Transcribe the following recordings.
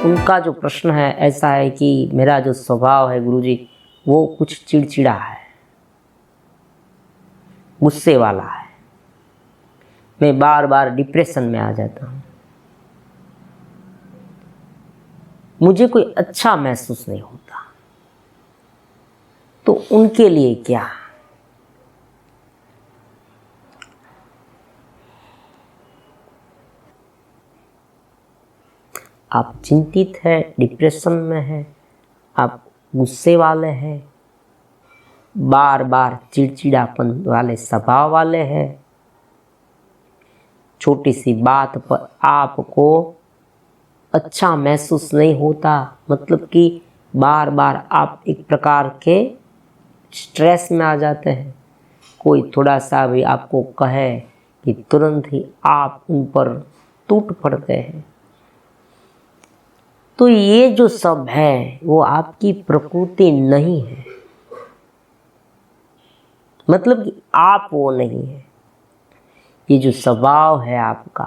उनका जो प्रश्न है ऐसा है कि मेरा जो स्वभाव है गुरुजी वो कुछ चिड़चिड़ा है, गुस्से वाला है, मैं बार बार डिप्रेशन में आ जाता हूँ, मुझे कोई अच्छा महसूस नहीं होता। तो उनके लिए क्या? आप चिंतित है, डिप्रेशन में है, आप गुस्से वाले हैं, बार बार चिड़चिड़ापन वाले स्वभाव वाले हैं, छोटी सी बात पर आपको अच्छा महसूस नहीं होता, मतलब कि बार बार आप एक प्रकार के स्ट्रेस में आ जाते हैं। कोई थोड़ा सा भी आपको कहे कि तुरंत ही आप उन पर टूट पड़ते हैं। तो ये जो सब है वो आपकी प्रकृति नहीं है, मतलब कि आप वो नहीं है। ये जो स्वभाव है आपका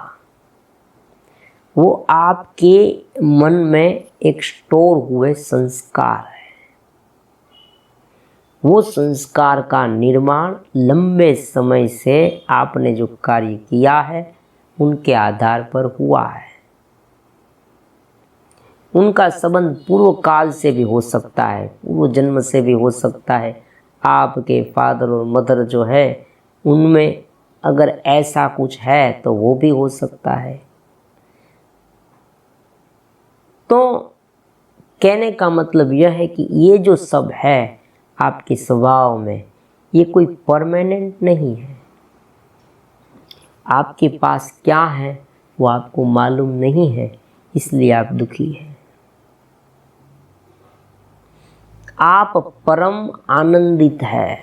वो आपके मन में एक स्टोर हुए संस्कार है। वो संस्कार का निर्माण लंबे समय से आपने जो कार्य किया है उनके आधार पर हुआ है। उनका संबंध पूर्व काल से भी हो सकता है, पूर्व जन्म से भी हो सकता है। आपके फादर और मदर जो है उनमें अगर ऐसा कुछ है तो वो भी हो सकता है। तो कहने का मतलब यह है कि ये जो सब है आपके स्वभाव में ये कोई परमानेंट नहीं है। आपके पास क्या है वो आपको मालूम नहीं है, इसलिए आप दुखी हैं। आप परम आनंदित है,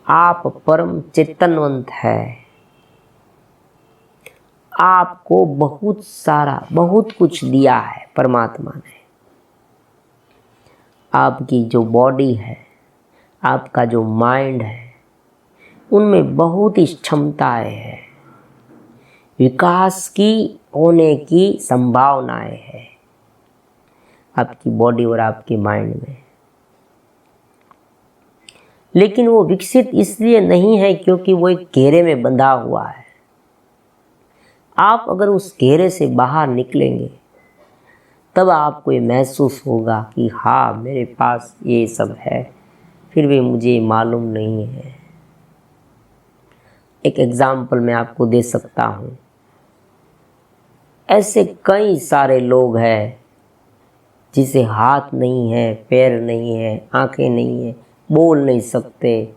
आप परम चेतनवंत है। आपको बहुत सारा बहुत कुछ दिया है परमात्मा ने। आपकी जो बॉडी है, आपका जो माइंड है, उनमें बहुत ही क्षमताएं हैं, विकास की होने की संभावनाएं हैं आपकी बॉडी और आपके माइंड में। लेकिन वो विकसित इसलिए नहीं है क्योंकि वो एक घेरे में बंधा हुआ है। आप अगर उस घेरे से बाहर निकलेंगे तब आपको ये महसूस होगा कि हाँ मेरे पास ये सब है, फिर भी मुझे मालूम नहीं है। एक एग्जाम्पल मैं आपको दे सकता हूँ। ऐसे कई सारे लोग हैं जिसे हाथ नहीं है, पैर नहीं है, आंखें नहीं है, बोल नहीं सकते,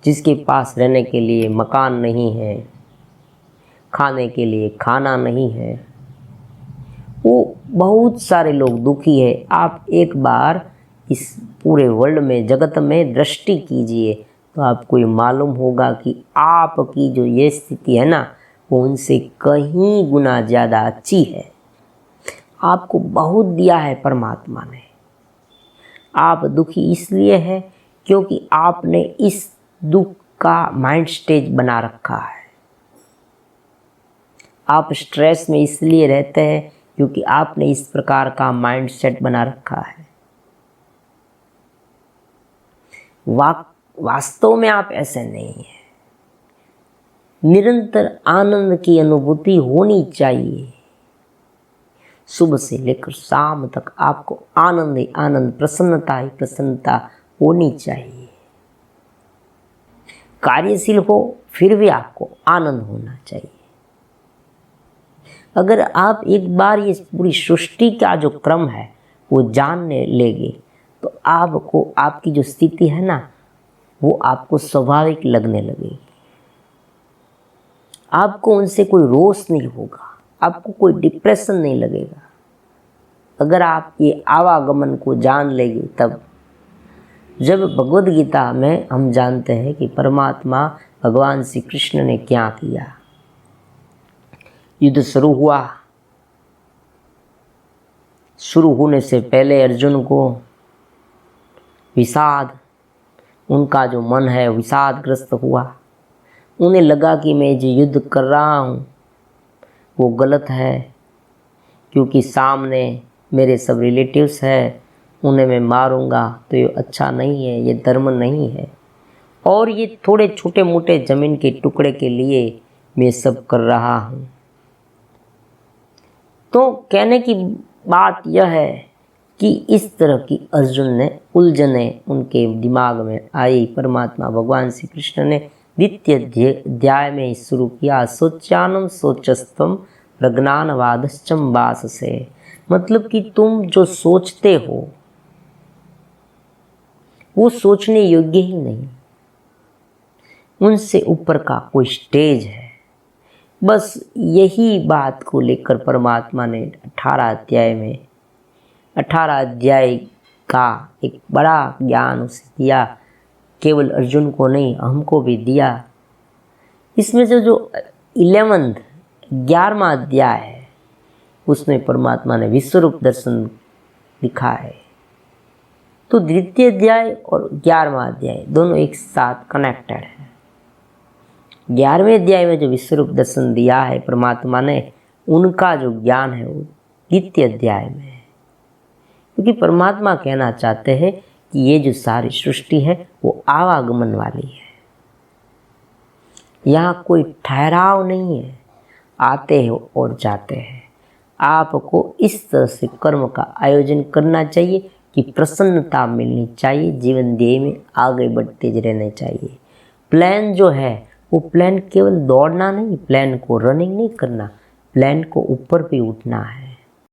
जिसके पास रहने के लिए मकान नहीं है, खाने के लिए खाना नहीं है। वो बहुत सारे लोग दुखी है। आप एक बार इस पूरे वर्ल्ड में, जगत में दृष्टि कीजिए तो आपको ये मालूम होगा कि आपकी जो ये स्थिति है ना वो उनसे कहीं गुना ज़्यादा अच्छी है। आपको बहुत दिया है परमात्मा ने। आप दुखी इसलिए है क्योंकि आपने इस दुख का माइंड स्टेज बना रखा है। आप स्ट्रेस में इसलिए रहते हैं क्योंकि आपने इस प्रकार का माइंड सेट बना रखा है। वास्तव में आप ऐसे नहीं हैं। निरंतर आनंद की अनुभूति होनी चाहिए। सुबह से लेकर शाम तक आपको आनंद ही आनंद, प्रसन्नता ही प्रसन्नता होनी चाहिए। कार्यशील हो फिर भी आपको आनंद होना चाहिए। अगर आप एक बार ये पूरी सृष्टि का जो क्रम है वो जानने लेंगे तो आपको आपकी जो स्थिति है ना वो आपको स्वाभाविक लगने लगेगी। आपको उनसे कोई रोष नहीं होगा, आपको कोई डिप्रेशन नहीं लगेगा। अगर आप ये आवागमन को जान लेंगे तब। जब भगवद गीता में हम जानते हैं कि परमात्मा भगवान श्री कृष्ण ने क्या किया। युद्ध शुरू हुआ, शुरू होने से पहले अर्जुन को विषाद, उनका जो मन है विषादग्रस्त हुआ। उन्हें लगा कि मैं जो युद्ध कर रहा हूँ वो गलत है, क्योंकि सामने मेरे सब रिलेटिव्स हैं, उन्हें मैं मारूंगा तो ये अच्छा नहीं है, ये धर्म नहीं है, और ये थोड़े छोटे मोटे ज़मीन के टुकड़े के लिए मैं सब कर रहा हूँ। तो कहने की बात यह है कि इस तरह की अर्जुन ने उलझनें उनके दिमाग में आई। परमात्मा भगवान श्री कृष्ण ने द्वितीय अध्याय में शुरू किया, सोच्यानम सोचस्तम प्रज्ञानवादश्चम वास से, मतलब कि तुम जो सोचते हो वो सोचने योग्य ही नहीं, उनसे ऊपर का कोई स्टेज है। बस यही बात को लेकर परमात्मा ने 18 अध्याय का एक बड़ा ज्ञान उसे दिया, केवल अर्जुन को नहीं हमको भी दिया। इसमें से जो 11वां अध्याय है उसमें परमात्मा ने विश्वरूप दर्शन दिखा है। तो द्वितीय अध्याय और 11वां अध्याय दोनों एक साथ कनेक्टेड है। 11वें अध्याय में जो विश्वरूप दर्शन दिया है परमात्मा ने, उनका जो ज्ञान है वो द्वितीय अध्याय में है, क्योंकि परमात्मा कहना चाहते हैं कि ये जो सारी सृष्टि है वो आवागमन वाली है, यहाँ कोई ठहराव नहीं है, आते हैं और जाते हैं। आपको इस तरह से कर्म का आयोजन करना चाहिए कि प्रसन्नता मिलनी चाहिए, जीवन ध्येय में आगे बढ़ते रहना चाहिए। प्लान जो है वो प्लान केवल दौड़ना नहीं, प्लान को रनिंग नहीं करना, प्लान को ऊपर भी उठना है।